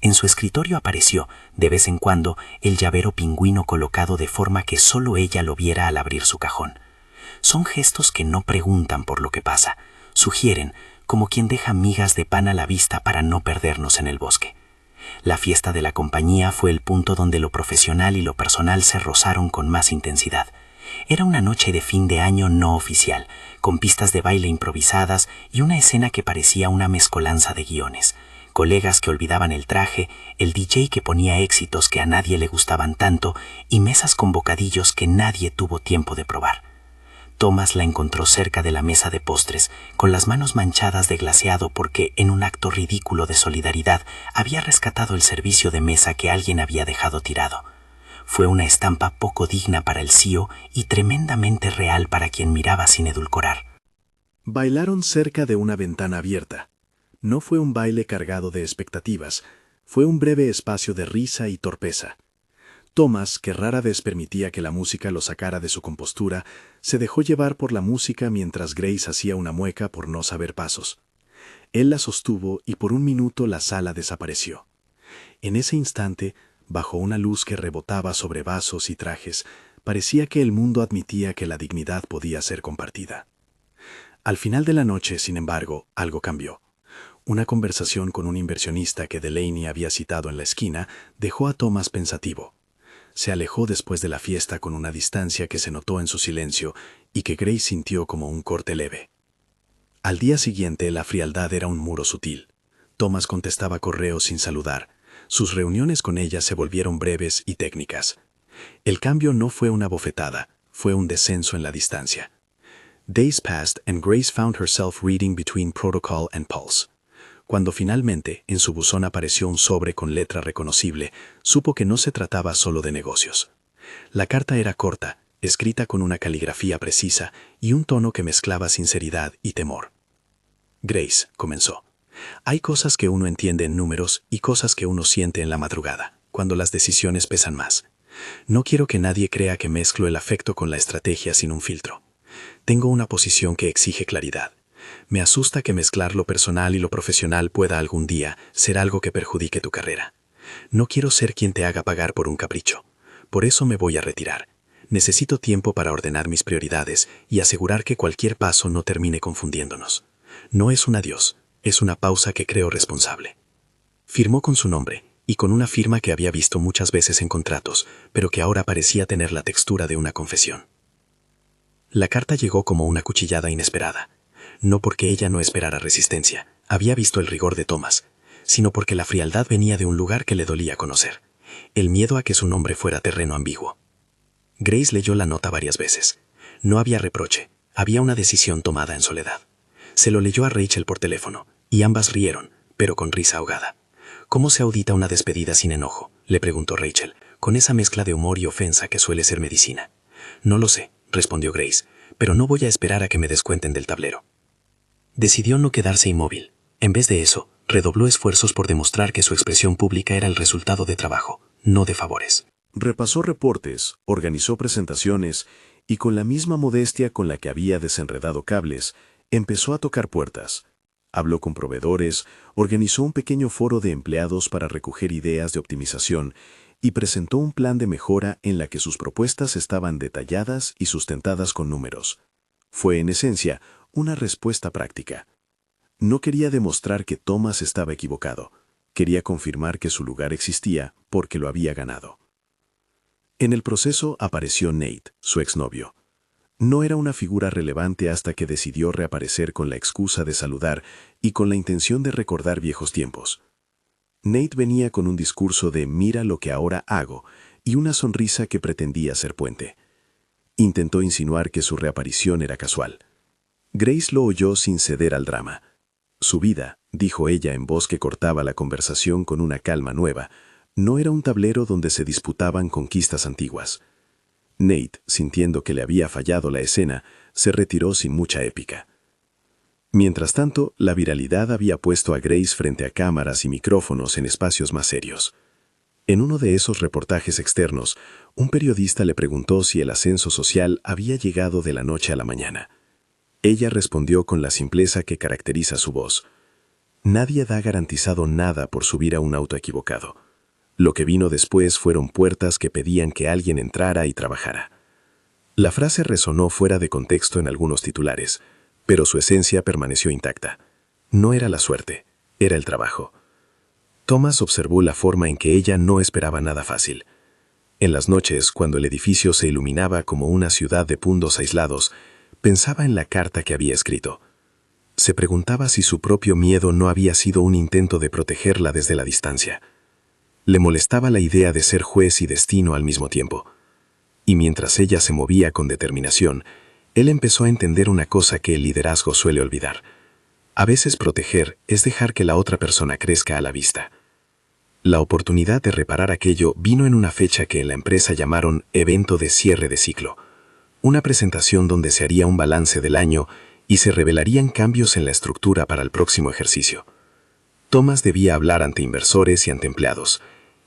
En su escritorio apareció, de vez en cuando, el llavero pingüino colocado de forma que solo ella lo viera al abrir su cajón. Son gestos que no preguntan por lo que pasa, sugieren, como quien deja migas de pan a la vista para no perdernos en el bosque. La fiesta de la compañía fue el punto donde lo profesional y lo personal se rozaron con más intensidad. Era una noche de fin de año no oficial, con pistas de baile improvisadas y una escena que parecía una mezcolanza de guiones. Colegas que olvidaban el traje, el DJ que ponía éxitos que a nadie le gustaban tanto y mesas con bocadillos que nadie tuvo tiempo de probar. Thomas la encontró cerca de la mesa de postres, con las manos manchadas de glaseado porque, en un acto ridículo de solidaridad, había rescatado el servicio de mesa que alguien había dejado tirado. Fue una estampa poco digna para el CEO y tremendamente real para quien miraba sin edulcorar. Bailaron cerca de una ventana abierta. No fue un baile cargado de expectativas, fue un breve espacio de risa y torpeza. Thomas, que rara vez permitía que la música lo sacara de su compostura, se dejó llevar por la música mientras Grace hacía una mueca por no saber pasos. Él la sostuvo y por un minuto la sala desapareció. En ese instante, bajo una luz que rebotaba sobre vasos y trajes, parecía que el mundo admitía que la dignidad podía ser compartida. Al final de la noche, sin embargo, algo cambió. Una conversación con un inversionista que Delaney había citado en la esquina dejó a Thomas pensativo. Se alejó después de la fiesta con una distancia que se notó en su silencio y que Grace sintió como un corte leve. Al día siguiente la frialdad era un muro sutil. Thomas contestaba correos sin saludar. Sus reuniones con ella se volvieron breves y técnicas. El cambio no fue una bofetada, fue un descenso en la distancia. Days passed and Grace found herself reading between Protocol and Pulse. Cuando finalmente en su buzón apareció un sobre con letra reconocible, supo que no se trataba solo de negocios. La carta era corta, escrita con una caligrafía precisa y un tono que mezclaba sinceridad y temor. Grace, comenzó. Hay cosas que uno entiende en números y cosas que uno siente en la madrugada, cuando las decisiones pesan más. No quiero que nadie crea que mezclo el afecto con la estrategia sin un filtro. Tengo una posición que exige claridad. Me asusta que mezclar lo personal y lo profesional pueda algún día ser algo que perjudique tu carrera. No quiero ser quien te haga pagar por un capricho. Por eso me voy a retirar. Necesito tiempo para ordenar mis prioridades y asegurar que cualquier paso no termine confundiéndonos. No es un adiós, es una pausa que creo responsable. Firmó con su nombre y con una firma que había visto muchas veces en contratos, pero que ahora parecía tener la textura de una confesión. La carta llegó como una cuchillada inesperada. No porque ella no esperara resistencia, había visto el rigor de Thomas, sino porque la frialdad venía de un lugar que le dolía conocer, el miedo a que su nombre fuera terreno ambiguo. Grace leyó la nota varias veces. No había reproche, había una decisión tomada en soledad. Se lo leyó a Rachel por teléfono, y ambas rieron, pero con risa ahogada. ¿Cómo se audita una despedida sin enojo?, le preguntó Rachel, con esa mezcla de humor y ofensa que suele ser medicina. No lo sé, respondió Grace, pero no voy a esperar a que me descuenten del tablero. Decidió no quedarse inmóvil. En vez de eso, redobló esfuerzos por demostrar que su expresión pública era el resultado de trabajo, no de favores. Repasó reportes, organizó presentaciones y con la misma modestia con la que había desenredado cables, empezó a tocar puertas. Habló con proveedores, organizó un pequeño foro de empleados para recoger ideas de optimización y presentó un plan de mejora en la que sus propuestas estaban detalladas y sustentadas con números. Fue, en esencia, una respuesta práctica. No quería demostrar que Thomas estaba equivocado. Quería confirmar que su lugar existía porque lo había ganado. En el proceso apareció Nate, su exnovio. No era una figura relevante hasta que decidió reaparecer con la excusa de saludar y con la intención de recordar viejos tiempos. Nate venía con un discurso de «mira lo que ahora hago» y una sonrisa que pretendía ser puente. Intentó insinuar que su reaparición era casual. Grace lo oyó sin ceder al drama. Su vida, dijo ella en voz que cortaba la conversación con una calma nueva, no era un tablero donde se disputaban conquistas antiguas. Nate, sintiendo que le había fallado la escena, se retiró sin mucha épica. Mientras tanto, la viralidad había puesto a Grace frente a cámaras y micrófonos en espacios más serios. En uno de esos reportajes externos, un periodista le preguntó si el ascenso social había llegado de la noche a la mañana. Ella respondió con la simpleza que caracteriza su voz. Nadie da garantizado nada por subir a un auto equivocado. Lo que vino después fueron puertas que pedían que alguien entrara y trabajara. La frase resonó fuera de contexto en algunos titulares, pero su esencia permaneció intacta. No era la suerte, era el trabajo. Thomas observó la forma en que ella no esperaba nada fácil. En las noches, cuando el edificio se iluminaba como una ciudad de puntos aislados, pensaba en la carta que había escrito. Se preguntaba si su propio miedo no había sido un intento de protegerla desde la distancia. Le molestaba la idea de ser juez y destino al mismo tiempo. Y mientras ella se movía con determinación, él empezó a entender una cosa que el liderazgo suele olvidar. A veces proteger es dejar que la otra persona crezca a la vista. La oportunidad de reparar aquello vino en una fecha que en la empresa llamaron evento de cierre de ciclo. Una presentación donde se haría un balance del año y se revelarían cambios en la estructura para el próximo ejercicio. Thomas debía hablar ante inversores y ante empleados.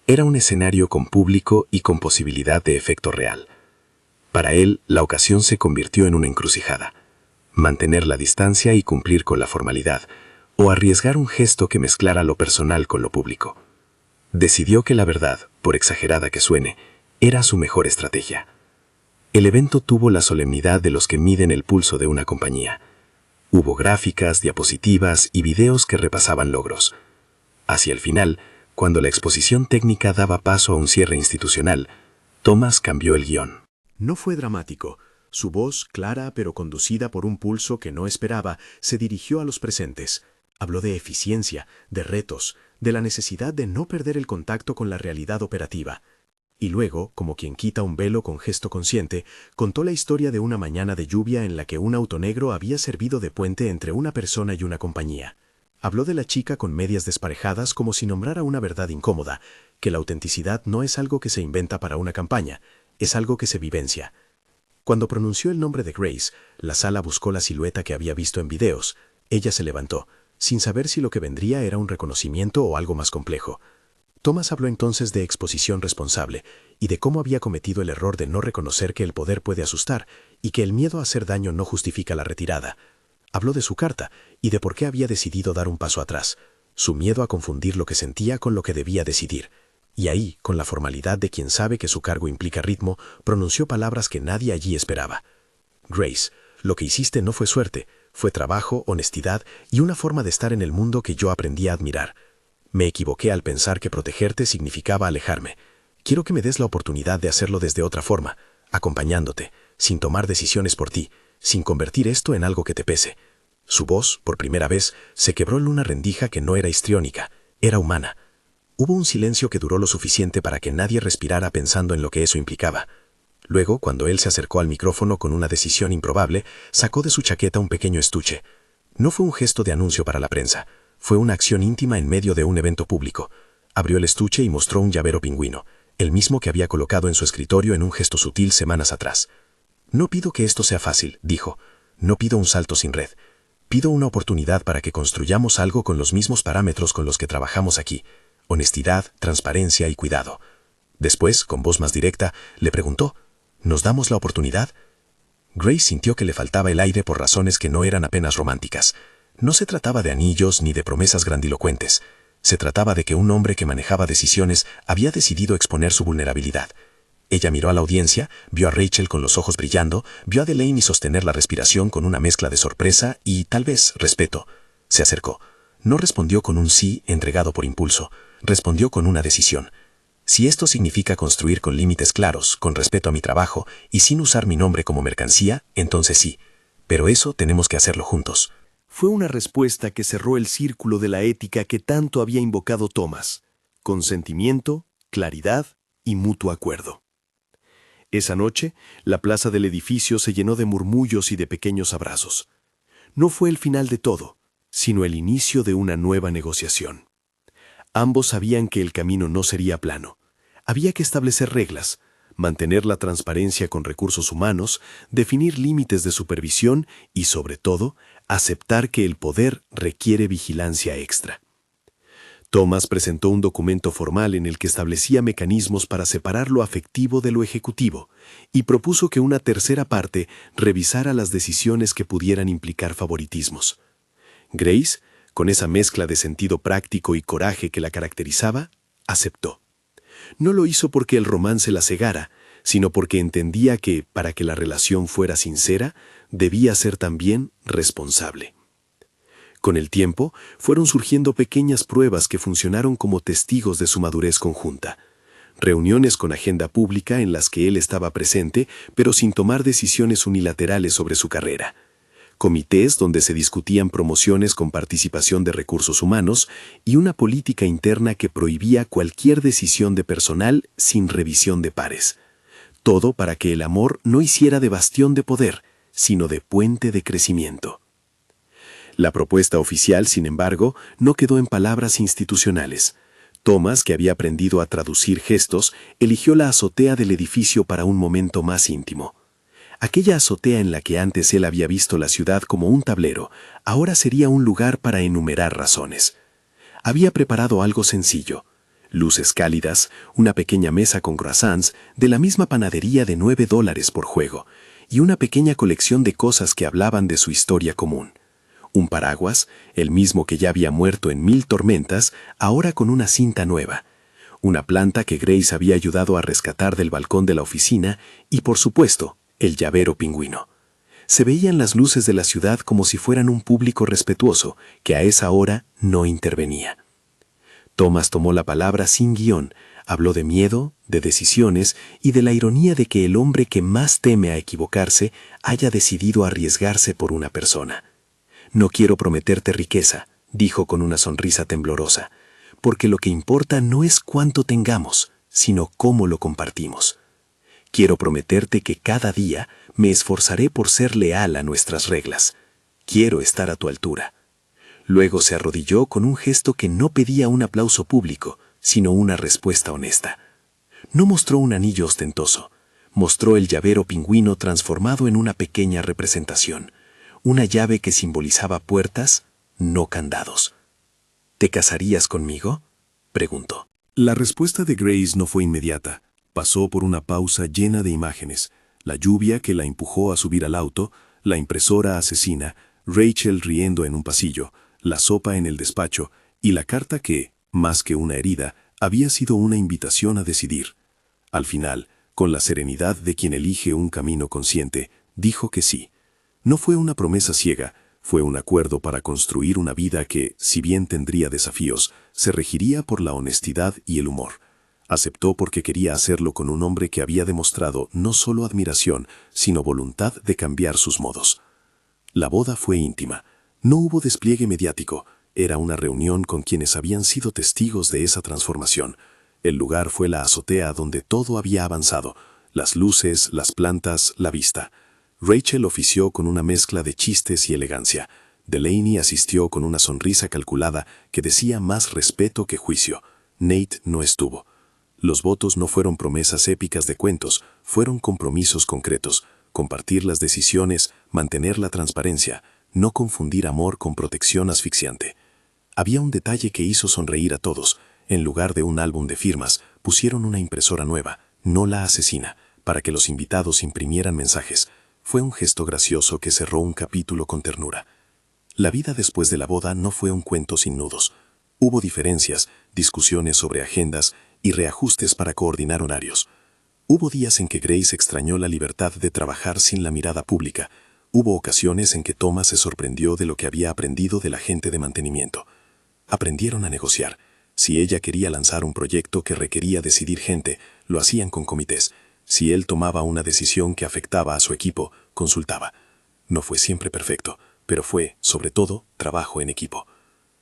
Era un escenario con público y con posibilidad de efecto real. Para él, la ocasión se convirtió en una encrucijada. Mantener la distancia y cumplir con la formalidad, o arriesgar un gesto que mezclara lo personal con lo público. Decidió que la verdad, por exagerada que suene, era su mejor estrategia. El evento tuvo la solemnidad de los que miden el pulso de una compañía. Hubo gráficas, diapositivas y videos que repasaban logros. Hacia el final, cuando la exposición técnica daba paso a un cierre institucional, Thomas cambió el guión. No fue dramático. Su voz, clara pero conducida por un pulso que no esperaba, se dirigió a los presentes. Habló de eficiencia, de retos, de la necesidad de no perder el contacto con la realidad operativa. Y luego, como quien quita un velo con gesto consciente, contó la historia de una mañana de lluvia en la que un auto negro había servido de puente entre una persona y una compañía. Habló de la chica con medias desparejadas como si nombrara una verdad incómoda, que la autenticidad no es algo que se inventa para una campaña, es algo que se vivencia. Cuando pronunció el nombre de Grace, la sala buscó la silueta que había visto en videos. Ella se levantó, sin saber si lo que vendría era un reconocimiento o algo más complejo. Thomas habló entonces de exposición responsable y de cómo había cometido el error de no reconocer que el poder puede asustar y que el miedo a hacer daño no justifica la retirada. Habló de su carta y de por qué había decidido dar un paso atrás, su miedo a confundir lo que sentía con lo que debía decidir. Y ahí, con la formalidad de quien sabe que su cargo implica ritmo, pronunció palabras que nadie allí esperaba. Grace, lo que hiciste no fue suerte, fue trabajo, honestidad y una forma de estar en el mundo que yo aprendí a admirar. Me equivoqué al pensar que protegerte significaba alejarme. Quiero que me des la oportunidad de hacerlo desde otra forma, acompañándote, sin tomar decisiones por ti, sin convertir esto en algo que te pese. Su voz, por primera vez, se quebró en una rendija que no era histriónica, era humana. Hubo un silencio que duró lo suficiente para que nadie respirara pensando en lo que eso implicaba. Luego, cuando él se acercó al micrófono con una decisión improbable, sacó de su chaqueta un pequeño estuche. No fue un gesto de anuncio para la prensa. Fue una acción íntima en medio de un evento público. Abrió el estuche y mostró un llavero pingüino, el mismo que había colocado en su escritorio en un gesto sutil semanas atrás. No pido que esto sea fácil, dijo. No pido un salto sin red. Pido una oportunidad para que construyamos algo con los mismos parámetros con los que trabajamos aquí. Honestidad, transparencia y cuidado. Después, con voz más directa, le preguntó, ¿nos damos la oportunidad? Grace sintió que le faltaba el aire por razones que no eran apenas románticas. No se trataba de anillos ni de promesas grandilocuentes. Se trataba de que un hombre que manejaba decisiones había decidido exponer su vulnerabilidad. Ella miró a la audiencia, vio a Rachel con los ojos brillando, vio a Delaney sostener la respiración con una mezcla de sorpresa y, tal vez, respeto. Se acercó. No respondió con un sí entregado por impulso. Respondió con una decisión. Si esto significa construir con límites claros, con respeto a mi trabajo y sin usar mi nombre como mercancía, entonces sí. Pero eso tenemos que hacerlo juntos. Fue una respuesta que cerró el círculo de la ética que tanto había invocado Thomas. Consentimiento, claridad y mutuo acuerdo. Esa noche, la plaza del edificio se llenó de murmullos y de pequeños abrazos. No fue el final de todo, sino el inicio de una nueva negociación. Ambos sabían que el camino no sería plano. Había que establecer reglas, mantener la transparencia con recursos humanos, definir límites de supervisión y, sobre todo, aceptar que el poder requiere vigilancia extra. Thomas presentó un documento formal en el que establecía mecanismos para separar lo afectivo de lo ejecutivo y propuso que una tercera parte revisara las decisiones que pudieran implicar favoritismos. Grace, con esa mezcla de sentido práctico y coraje que la caracterizaba, aceptó. No lo hizo porque el romance la cegara, sino porque entendía que, para que la relación fuera sincera, debía ser también responsable. Con el tiempo, fueron surgiendo pequeñas pruebas que funcionaron como testigos de su madurez conjunta. Reuniones con agenda pública en las que él estaba presente, pero sin tomar decisiones unilaterales sobre su carrera. Comités donde se discutían promociones con participación de recursos humanos y una política interna que prohibía cualquier decisión de personal sin revisión de pares. Todo para que el amor no hiciera de bastión de poder, sino de puente de crecimiento. La propuesta oficial, sin embargo, no quedó en palabras institucionales. Thomas, que había aprendido a traducir gestos, eligió la azotea del edificio para un momento más íntimo. Aquella azotea en la que antes él había visto la ciudad como un tablero, ahora sería un lugar para enumerar razones. Había preparado algo sencillo. Luces cálidas, una pequeña mesa con croissants de la misma panadería de $9 por juego, y una pequeña colección de cosas que hablaban de su historia común. Un paraguas, el mismo que ya había muerto en 1000 tormentas, ahora con una cinta nueva. Una planta que Grace había ayudado a rescatar del balcón de la oficina y, por supuesto, el llavero pingüino. Se veían las luces de la ciudad como si fueran un público respetuoso que a esa hora no intervenía. Thomas tomó la palabra sin guión, habló de miedo, de decisiones y de la ironía de que el hombre que más teme a equivocarse haya decidido arriesgarse por una persona. «No quiero prometerte riqueza», dijo con una sonrisa temblorosa, «porque lo que importa no es cuánto tengamos, sino cómo lo compartimos. Quiero prometerte que cada día me esforzaré por ser leal a nuestras reglas. Quiero estar a tu altura. Luego se arrodilló con un gesto que no pedía un aplauso público, sino una respuesta honesta. No mostró un anillo ostentoso, mostró el llavero pingüino transformado en una pequeña representación, una llave que simbolizaba puertas, no candados. ¿Te casarías conmigo?, preguntó. La respuesta de Grace no fue inmediata. Pasó por una pausa llena de imágenes: la lluvia que la empujó a subir al auto, la impresora asesina, Rachel riendo en un pasillo, la sopa en el despacho y la carta que, más que una herida, había sido una invitación a decidir. Al final, con la serenidad de quien elige un camino consciente, dijo que sí. No fue una promesa ciega, fue un acuerdo para construir una vida que, si bien tendría desafíos, se regiría por la honestidad y el humor. Aceptó porque quería hacerlo con un hombre que había demostrado no solo admiración, sino voluntad de cambiar sus modos. La boda fue íntima. No hubo despliegue mediático. Era una reunión con quienes habían sido testigos de esa transformación. El lugar fue la azotea donde todo había avanzado: las luces, las plantas, la vista. Rachel ofició con una mezcla de chistes y elegancia. Delaney asistió con una sonrisa calculada que decía más respeto que juicio. Nate no estuvo. Los votos no fueron promesas épicas de cuentos, fueron compromisos concretos: compartir las decisiones, mantener la transparencia, no confundir amor con protección asfixiante. Había un detalle que hizo sonreír a todos. En lugar de un álbum de firmas, pusieron una impresora nueva, no la asesina, para que los invitados imprimieran mensajes. Fue un gesto gracioso que cerró un capítulo con ternura. La vida después de la boda no fue un cuento sin nudos. Hubo diferencias, discusiones sobre agendas y reajustes para coordinar horarios. Hubo días en que Grace extrañó la libertad de trabajar sin la mirada pública. Hubo ocasiones en que Thomas se sorprendió de lo que había aprendido de la gente de mantenimiento. Aprendieron a negociar. Si ella quería lanzar un proyecto que requería decidir gente, lo hacían con comités. Si él tomaba una decisión que afectaba a su equipo, consultaba. No fue siempre perfecto, pero fue, sobre todo, trabajo en equipo.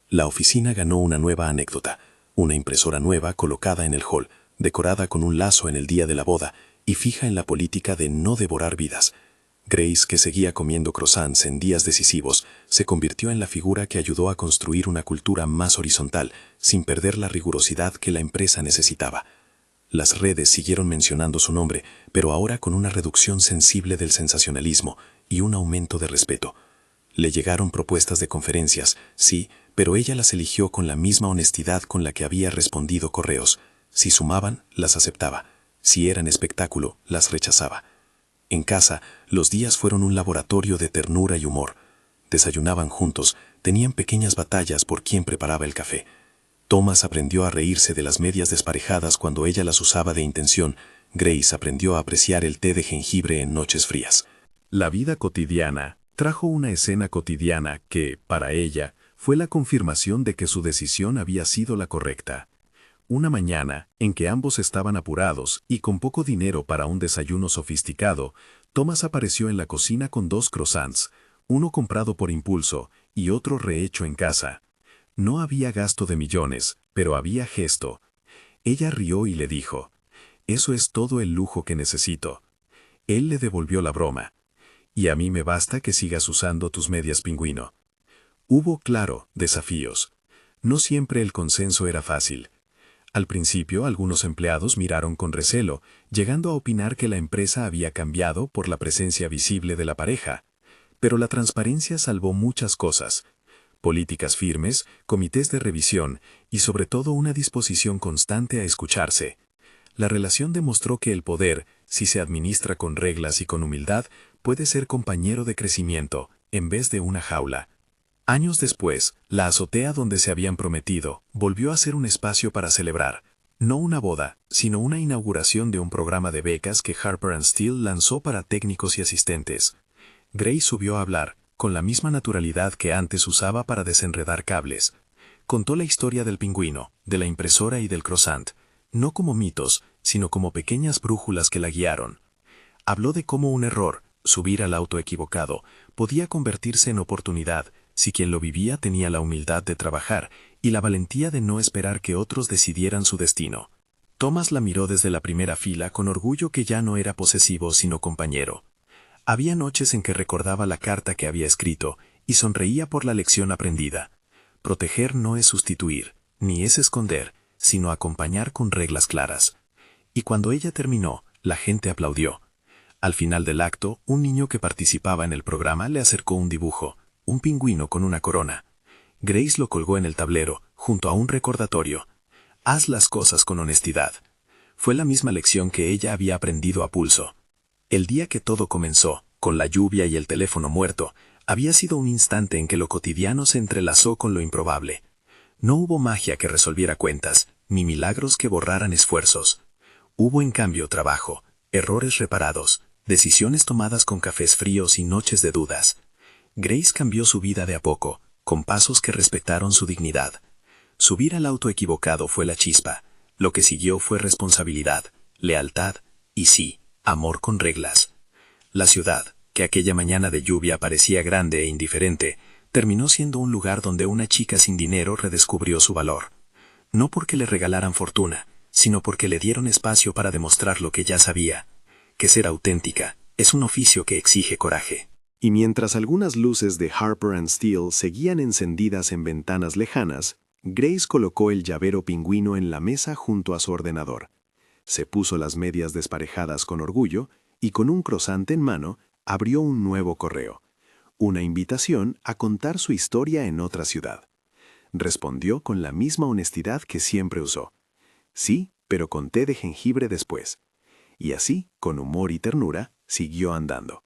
La oficina ganó una nueva anécdota: una impresora nueva colocada en el hall, decorada con un lazo en el día de la boda y fija en la política de no devorar vidas. Grace, que seguía comiendo croissants en días decisivos, se convirtió en la figura que ayudó a construir una cultura más horizontal, sin perder la rigurosidad que la empresa necesitaba. Las redes siguieron mencionando su nombre, pero ahora con una reducción sensible del sensacionalismo y un aumento de respeto. Le llegaron propuestas de conferencias, sí, pero ella las eligió con la misma honestidad con la que había respondido correos. Si sumaban, las aceptaba. Si eran espectáculo, las rechazaba. En casa, los días fueron un laboratorio de ternura y humor. Desayunaban juntos, tenían pequeñas batallas por quién preparaba el café. Thomas aprendió a reírse de las medias desparejadas cuando ella las usaba de intención. Grace aprendió a apreciar el té de jengibre en noches frías. La vida cotidiana trajo una escena cotidiana que, para ella, fue la confirmación de que su decisión había sido la correcta. Una mañana, en que ambos estaban apurados y con poco dinero para un desayuno sofisticado, Thomas apareció en la cocina con 2 croissants, uno comprado por impulso y otro rehecho en casa. No había gasto de millones, pero había gesto. Ella rió y le dijo: «Eso es todo el lujo que necesito». Él le devolvió la broma: «Y a mí me basta que sigas usando tus medias pingüino». Hubo, claro, desafíos. No siempre el consenso era fácil. Al principio, algunos empleados miraron con recelo, llegando a opinar que la empresa había cambiado por la presencia visible de la pareja. Pero la transparencia salvó muchas cosas: políticas firmes, comités de revisión y sobre todo una disposición constante a escucharse. La relación demostró que el poder, si se administra con reglas y con humildad, puede ser compañero de crecimiento, en vez de una jaula. Años después, la azotea donde se habían prometido volvió a ser un espacio para celebrar. No una boda, sino una inauguración de un programa de becas que Harper & Steel lanzó para técnicos y asistentes. Grace subió a hablar, con la misma naturalidad que antes usaba para desenredar cables. Contó la historia del pingüino, de la impresora y del croissant, no como mitos, sino como pequeñas brújulas que la guiaron. Habló de cómo un error, subir al auto equivocado, podía convertirse en oportunidad si quien lo vivía tenía la humildad de trabajar y la valentía de no esperar que otros decidieran su destino. Thomas la miró desde la primera fila con orgullo que ya no era posesivo sino compañero. Había noches en que recordaba la carta que había escrito y sonreía por la lección aprendida. Proteger no es sustituir, ni es esconder, sino acompañar con reglas claras. Y cuando ella terminó, la gente aplaudió. Al final del acto, un niño que participaba en el programa le acercó un dibujo, un pingüino con una corona. Grace lo colgó en el tablero, junto a un recordatorio. Haz las cosas con honestidad. Fue la misma lección que ella había aprendido a pulso. El día que todo comenzó, con la lluvia y el teléfono muerto, había sido un instante en que lo cotidiano se entrelazó con lo improbable. No hubo magia que resolviera cuentas, ni milagros que borraran esfuerzos. Hubo en cambio trabajo, errores reparados, decisiones tomadas con cafés fríos y noches de dudas. Grace cambió su vida de a poco, con pasos que respetaron su dignidad. Subir al auto equivocado fue la chispa. Lo que siguió fue responsabilidad, lealtad y sí, amor con reglas. La ciudad, que aquella mañana de lluvia parecía grande e indiferente, terminó siendo un lugar donde una chica sin dinero redescubrió su valor. No porque le regalaran fortuna, sino porque le dieron espacio para demostrar lo que ya sabía, que ser auténtica es un oficio que exige coraje. Y mientras algunas luces de Harper & Steel seguían encendidas en ventanas lejanas, Grace colocó el llavero pingüino en la mesa junto a su ordenador. Se puso las medias desparejadas con orgullo y con un croissant en mano abrió un nuevo correo. Una invitación a contar su historia en otra ciudad. Respondió con la misma honestidad que siempre usó. Sí, pero con té de jengibre después. Y así, con humor y ternura, siguió andando.